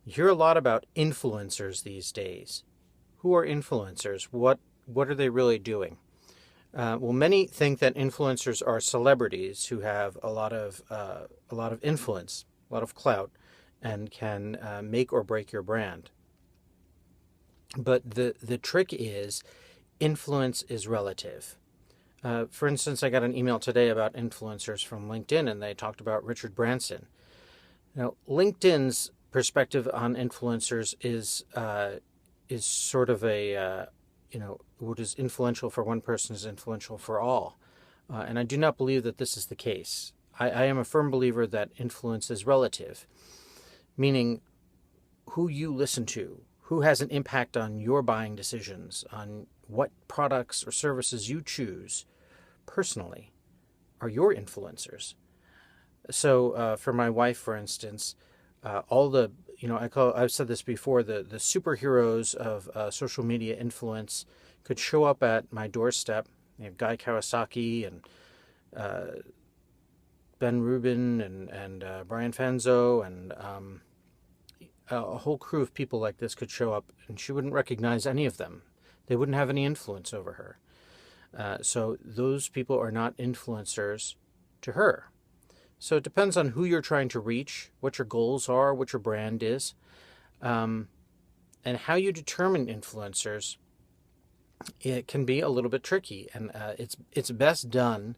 You hear a lot about influencers these days. Who are influencers? What are they really doing? Well, many think that influencers are celebrities who have a lot of influence, a lot of clout, and can make or break your brand. But the trick is influence is relative. For instance, I got an email today about influencers from LinkedIn, and they talked about Richard Branson. Now, LinkedIn's perspective on influencers is sort of what is influential for one person is influential for all, and I do not believe that this is the case. I am a firm believer that influence is relative, meaning who you listen to, who has an impact on your buying decisions, on what products or services you choose personally, are your influencers. So, for my wife, for instance, all the I've said this before, the superheroes of social media influence could show up at my doorstep. You have Guy Kawasaki and Ben Rubin and Brian Fanzo and a whole crew of people like this could show up, and she wouldn't recognize any of them. They wouldn't have any influence over her. So those people are not influencers to her. So it depends on who you're trying to reach, what your goals are, what your brand is, and how you determine influencers. It can be a little bit tricky, and it's best done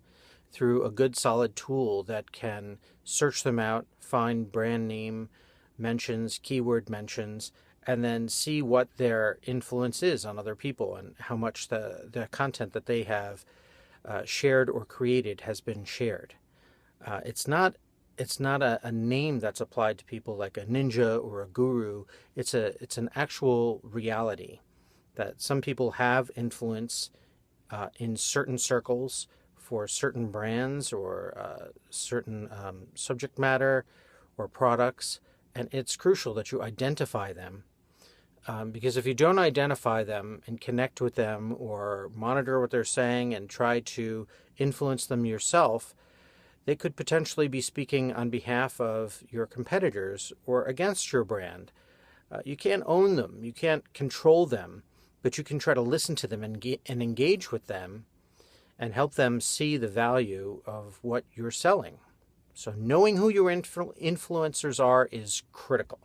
through a good solid tool that can search them out, find brand name mentions, keyword mentions, and then see what their influence is on other people and how much the content that they have shared or created has been shared. It's not a name that's applied to people like a ninja or a guru. It's an actual reality that some people have influence in certain circles for certain brands or certain subject matter or products, and it's crucial that you identify them. Because if you don't identify them and connect with them or monitor what they're saying and try to influence them yourself, they could potentially be speaking on behalf of your competitors or against your brand. You can't own them, you can't control them, but you can try to listen to them and engage with them and help them see the value of what you're selling. So knowing who your influencers are is critical.